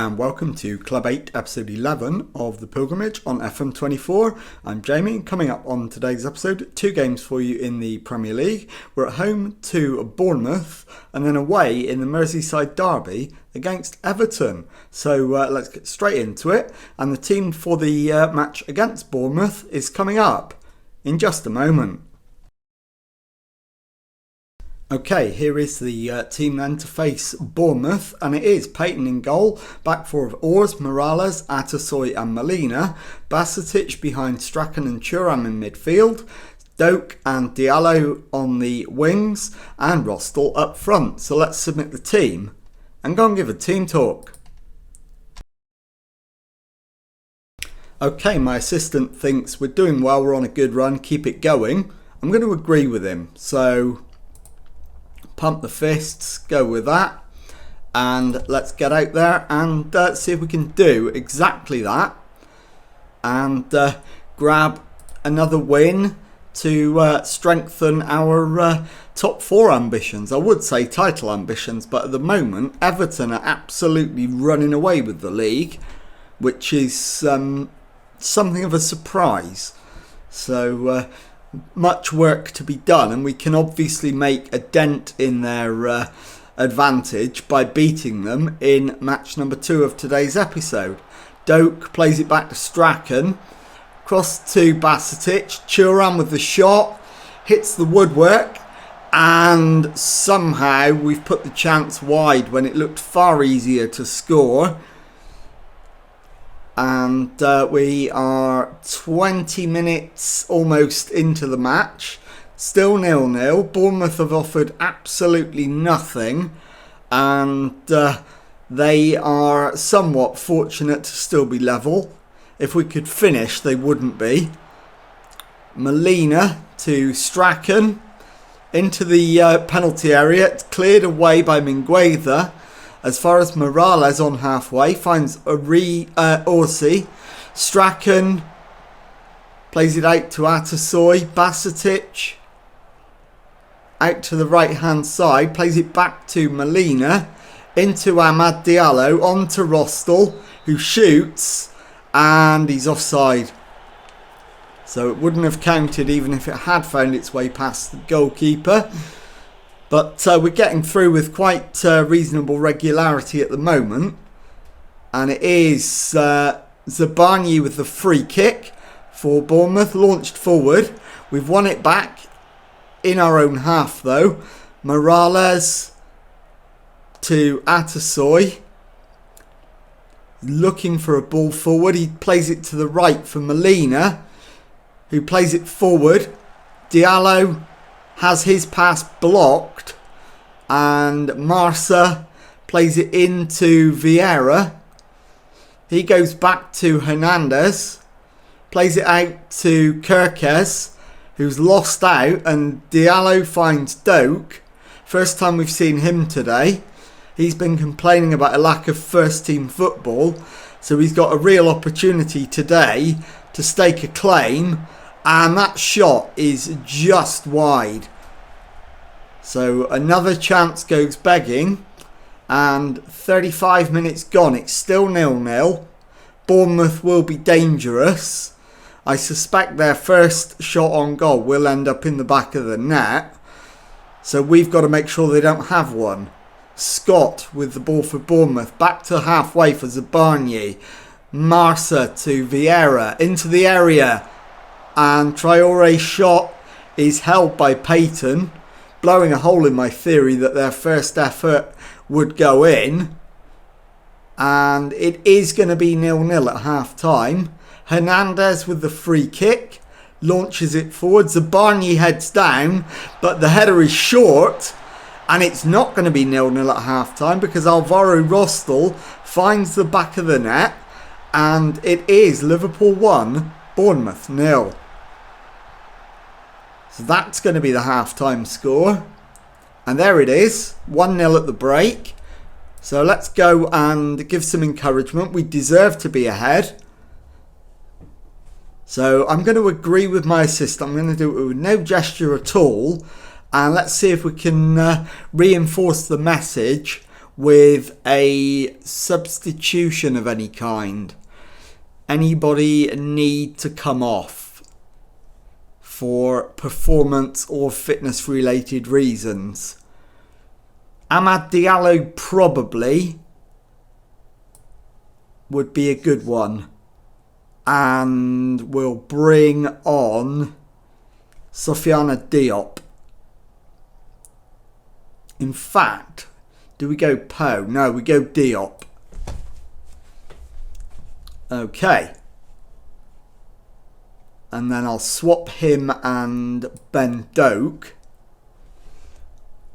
and welcome to Club 8 episode 11 of The Pilgrimage on FM24. I'm Jamie. Coming up on today's episode, 2 games for you in the Premier League. We're at home to Bournemouth and then away in the Merseyside derby against Everton. So let's get straight into it, and the team for the match against Bournemouth is coming up in just a moment. Okay, here is the team then to face Bournemouth, and it is Payton in goal, back four of Ors, Morales, Atasoy and Molina, Basetic behind Strachan and Thuram in midfield, Doak and Diallo on the wings, and Rostel up front. So let's submit the team and go and give a team talk. Okay, my assistant thinks we're doing well, we're on a good run, keep it going. I'm going to agree with him, so pump the fists, go with that, and let's get out there and see if we can do exactly that and grab another win to strengthen our top 4 ambitions. I would say title ambitions, but at the moment Everton are absolutely running away with the league, which is something of a surprise. So much work to be done, and we can obviously make a dent in their advantage by beating them in match number 2 of today's episode. Doak plays it back to Strachan, cross to Basetic, Thuram with the shot, hits the woodwork, and somehow we've put the chance wide when it looked far easier to score. And we are 20 minutes almost into the match, still 0-0. Bournemouth have offered absolutely nothing, and they are somewhat fortunate to still be level. If we could finish, they wouldn't be. Molina to Strachan into the penalty area. It's cleared away by Mingueza. As far as Morales on halfway, finds Orsi. Strachan plays it out to Atasoy. Basetic out to the right hand side, plays it back to Molina, into Amad Diallo, on to Rostel, who shoots, and he's offside. So it wouldn't have counted even if it had found its way past the goalkeeper. But we're getting through with quite reasonable regularity at the moment. And it is Zabarnyi with the free kick for Bournemouth, launched forward. We've won it back in our own half though. Morales to Atasoy, looking for a ball forward. He plays it to the right for Molina, who plays it forward. Diallo has his pass blocked, and Marca plays it into Vieira. He goes back to Hernandez, plays it out to Kirkes, who's lost out, and Diallo finds Doak. First time we've seen him today. He's been complaining about a lack of first team football, so he's got a real opportunity today to stake a claim. And that shot is just wide. So another chance goes begging. And 35 minutes gone. It's still 0-0. Bournemouth will be dangerous. I suspect their first shot on goal will end up in the back of the net. So we've got to make sure they don't have one. Scott with the ball for Bournemouth. Back to halfway for Zabarnyi. Marca to Vieira. Into the area. And Traore's shot is held by Payton, blowing a hole in my theory that their first effort would go in. And it is going to be 0-0 at half time. Hernandez with the free kick, launches it forward. Zabarnyi heads down, but the header is short. And it's not going to be 0-0 at half time because Alvaro Rostel finds the back of the net. And it is Liverpool 1, Bournemouth 0. So that's going to be the half-time score. And there it is, 1-0 at the break. So let's go and give some encouragement. We deserve to be ahead. So I'm going to agree with my assistant. I'm going to do it with no gesture at all. And let's see if we can reinforce the message with a substitution of any kind. Anybody need to come off for performance or fitness related reasons? Amad Diallo probably would be a good one. And we'll bring on Sofiane Diop. In fact, do we go Poe? No, we go Diop. Okay. And then I'll swap him and Ben Doak.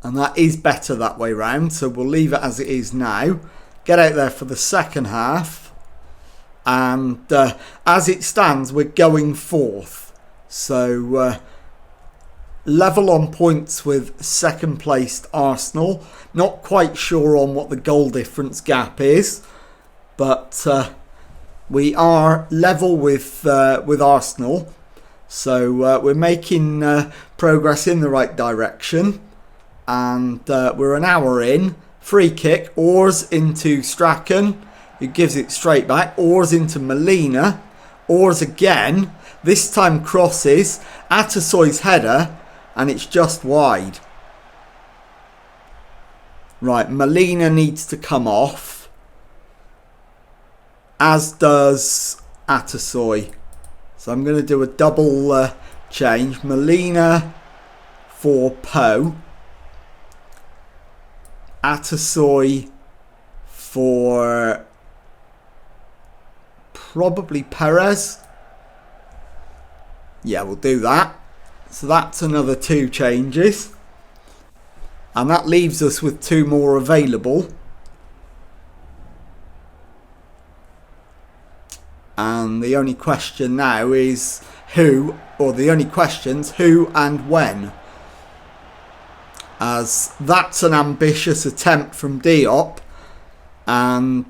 And that is better that way round. So we'll leave it as it is now. Get out there for the second half. And as it stands, we're going fourth. So level on points with second placed Arsenal. Not quite sure on what the goal difference gap is. But we are level with Arsenal. So we're making progress in the right direction. And we're an hour in. Free kick. Oars into Strachan, who gives it straight back. Oars into Molina. Oars again. This time crosses. Atasoy's header. And it's just wide. Right, Molina needs to come off. As does Atasoy. So I'm going to do a double change. Molina for Poe. Atasoy for probably Perez. Yeah, we'll do that. So that's another 2 changes. And that leaves us with 2 more available. And the only question now is who, or the only questions, who and when. As that's an ambitious attempt from Diop. And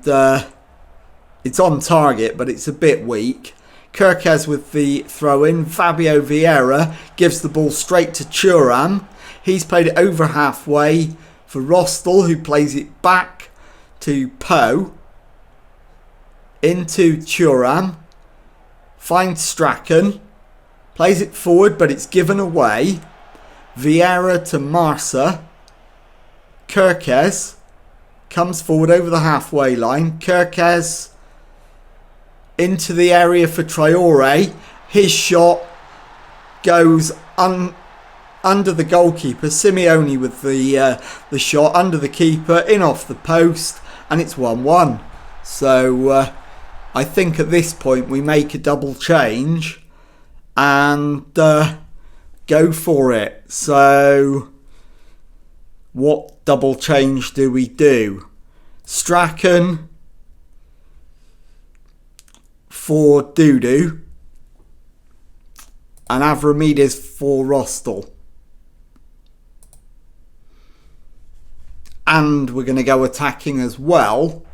it's on target, but it's a bit weak. Kirkes with the throw in. Fabio Vieira gives the ball straight to Thuram. He's played it over halfway for Rostel, who plays it back to Poe. Into Thuram. Finds Strachan. Plays it forward, but it's given away. Vieira to Marsa. Kirkes comes forward over the halfway line. Kirkes into the area for Traore. His shot goes under the goalkeeper. Simeone with the shot under the keeper, in off the post, and it's 1-1. So I think at this point we make a double change and go for it. So what double change do we do? Strachan for Dudu and Avramides for Rostel. And we're going to go attacking as well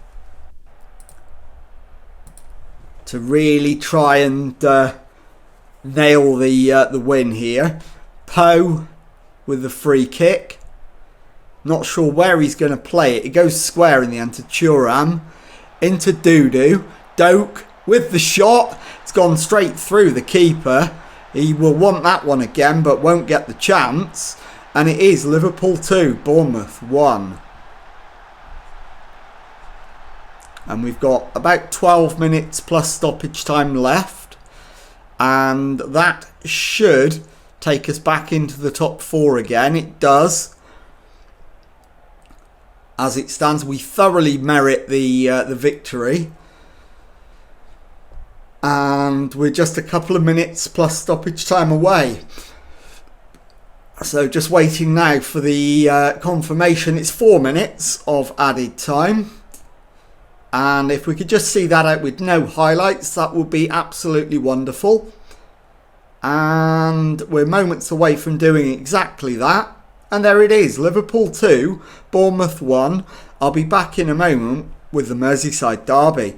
to really try and nail the win here. Poe with the free kick. Not sure where he's going to play it. It goes square in the end to Thuram. Into Dudu. Doak with the shot. It's gone straight through the keeper. He will want that one again, but won't get the chance. And it is Liverpool 2, Bournemouth 1. And we've got about 12 minutes plus stoppage time left. And that should take us back into the top 4 again. It does. As it stands, we thoroughly merit the victory. And we're just a couple of minutes plus stoppage time away. So just waiting now for the confirmation. It's 4 minutes of added time. And if we could just see that out with no highlights, that would be absolutely wonderful. And we're moments away from doing exactly that. And there it is, Liverpool 2, Bournemouth 1. I'll be back in a moment with the Merseyside derby.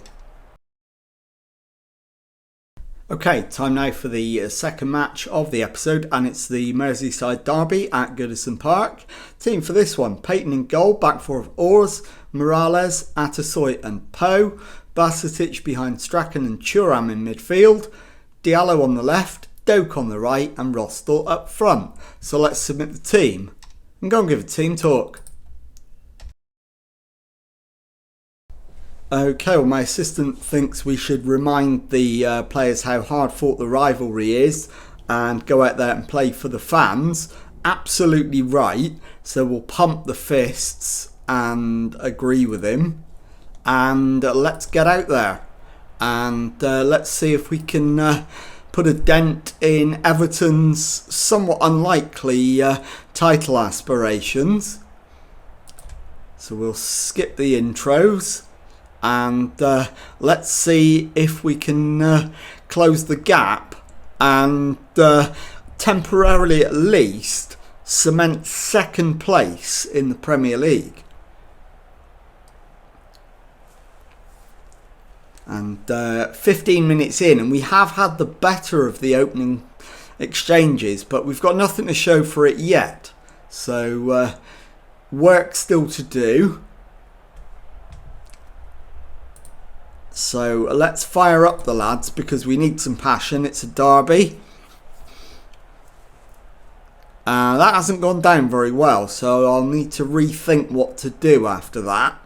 Okay, time now for the second match of the episode, and it's the Merseyside derby at Goodison Park. Team for this one, Peyton in goal, back four of Oars, Morales, Atasoy and Poe. Bajcetic behind Strachan and Thuram in midfield. Diallo on the left, Doak on the right and Rostel up front. So let's submit the team and go and give a team talk. Okay, well my assistant thinks we should remind the players how hard fought the rivalry is and go out there and play for the fans. Absolutely right. So we'll pump the fists and agree with him. And let's get out there. And let's see if we can put a dent in Everton's somewhat unlikely title aspirations. So we'll skip the intros. And let's see if we can close the gap and temporarily at least cement second place in the Premier League. And 15 minutes in, and we have had the better of the opening exchanges, but we've got nothing to show for it yet. So work still to do. So let's fire up the lads because we need some passion. It's a derby. That hasn't gone down very well, so I'll need to rethink what to do after that.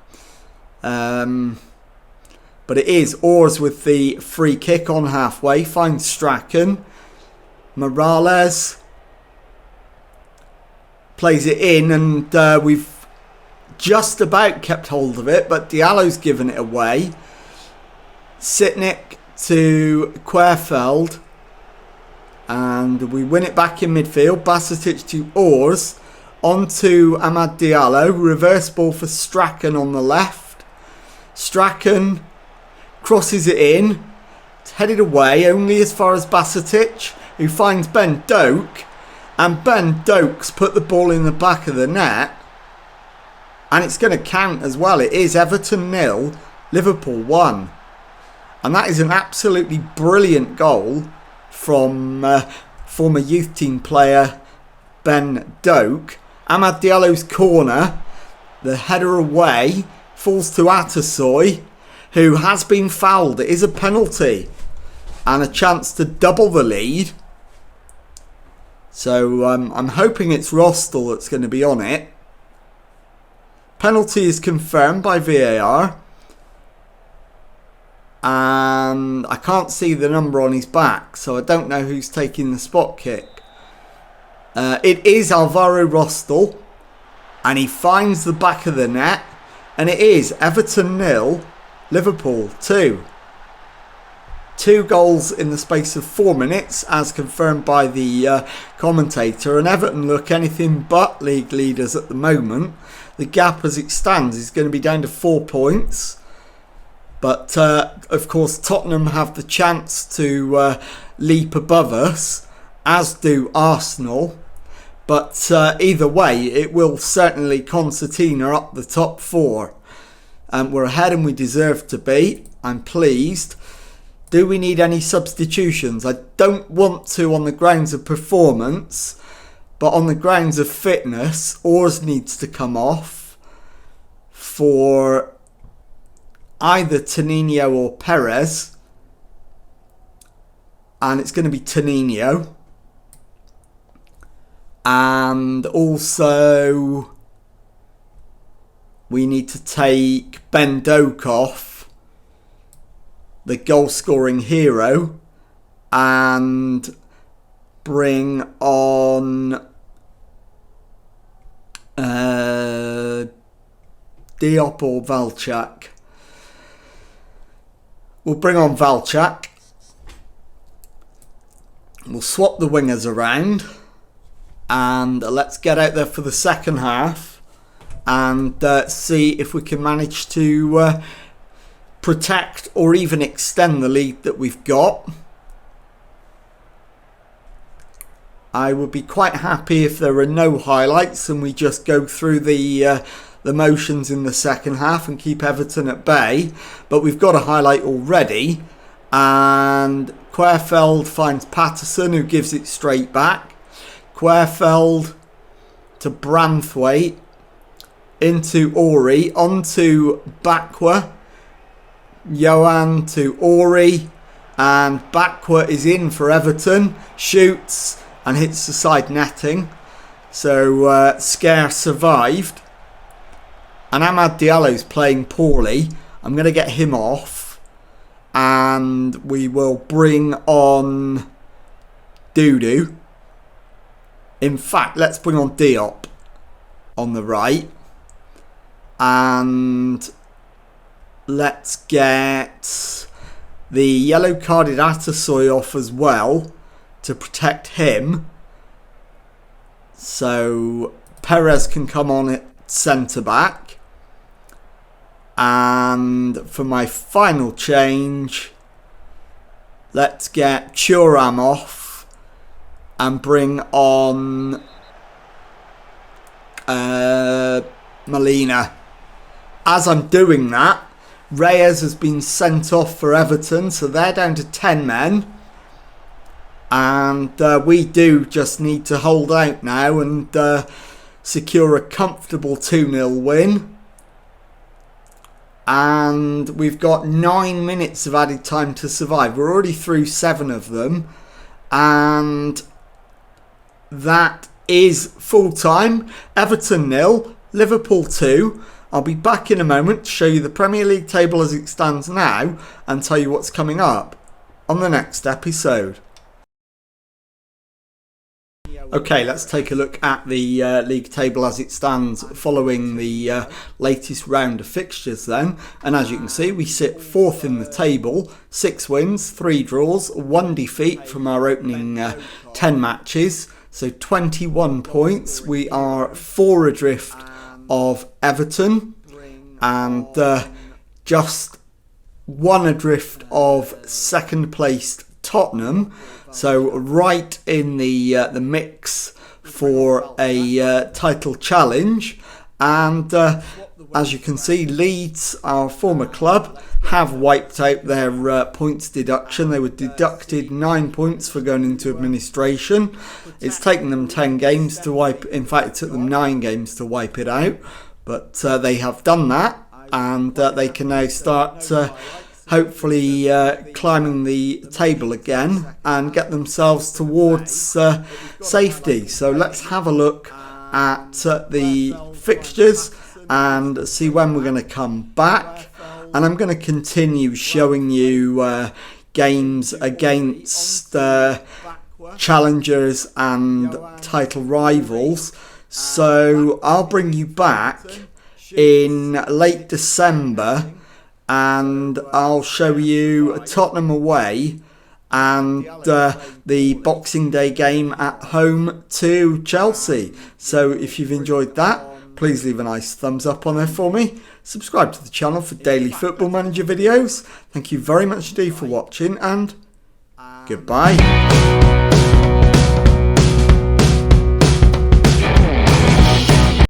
But it is Ors with the free kick on halfway. Finds Strachan. Morales plays it in, and we've just about kept hold of it, but Diallo's given it away. Sitnik to Querfeld, and we win it back in midfield. Bajcetic to Ors, on to Amad Diallo, reverse ball for Strachan on the left. Strachan crosses it in, it's headed away only as far as Bajcetic, who finds Ben Doak, and Ben Doak's put the ball in the back of the net, and it's going to count as well. It is Everton 0, Liverpool 1. And that is an absolutely brilliant goal from former youth team player Ben Doak. Amad Diallo's corner, the header away, falls to Atasoy, who has been fouled. It is a penalty and a chance to double the lead. So I'm hoping it's Rostel that's going to be on it. Penalty is confirmed by VAR. And I can't see the number on his back, so I don't know who's taking the spot kick. It is Alvaro Rostel, and he finds the back of the net, and it is Everton 0, Liverpool 2. 2 goals in the space of 4 minutes, as confirmed by the commentator, and Everton look anything but league leaders at the moment. The gap as it stands is going to be down to 4 points. But, of course, Tottenham have the chance to leap above us, as do Arsenal. But either way, it will certainly concertina up the top 4. We're ahead and we deserve to be. I'm pleased. Do we need any substitutions? I don't want to on the grounds of performance, but on the grounds of fitness, Ors needs to come off for either Tenino or Perez, and it's going to be Tenino. And also we need to take Ben Doak off, the goal scoring hero, and bring on Diop or Valchak. We'll bring on Valchak. We'll swap the wingers around. And let's get out there for the second half. And see if we can manage to protect or even extend the lead that we've got. I would be quite happy if there are no highlights and we just go through the motions in the second half and keep Everton at bay, but we've got a highlight already, and Querfeld finds Patterson, who gives it straight back. Querfeld to Branthwaite, into Ori, onto Bakwa. Johan to Ori, and Bakwa is in for Everton, shoots and hits the side netting. So Scare survived. And Amad Diallo's playing poorly. I'm going to get him off, and we will bring on Dudu. In fact, let's bring on Diop on the right, and let's get the yellow carded Atasoy off as well to protect him. So Perez can come on at centre back. And for my final change, let's get Thuram off and bring on Molina. As I'm doing that, Reyes has been sent off for Everton, so they're down to 10 men. And we do just need to hold out now and secure a comfortable 2-0 win. And we've got 9 minutes of added time to survive. We're already through 7 of them. And that is full time. Everton 0, Liverpool 2. I'll be back in a moment to show you the Premier League table as it stands now and tell you what's coming up on the next episode. Okay, let's take a look at the league table as it stands following the latest round of fixtures then. And as you can see, we sit 4th in the table, 6 wins, 3 draws, 1 defeat from our opening 10 matches. So 21 points. We are 4 adrift of Everton and just 1 adrift of 2nd placed Tottenham. So right in the mix for a title challenge. And as you can see, Leeds, our former club, have wiped out their points deduction. They were deducted 9 points for going into administration. It's taken them 10 games to wipe. In fact, it took them 9 games to wipe it out. But they have done that, and they can now start hopefully climbing the table again and get themselves towards safety. So let's have a look at the fixtures and see when we're going to come back. And I'm going to continue showing you games against challengers and title rivals. So I'll bring you back in late December and I'll show you Tottenham away and the Boxing Day game at home to Chelsea. So if you've enjoyed that, please leave a nice thumbs up on there for me. Subscribe to the channel for daily Football Manager videos. Thank you very much indeed for watching, and goodbye.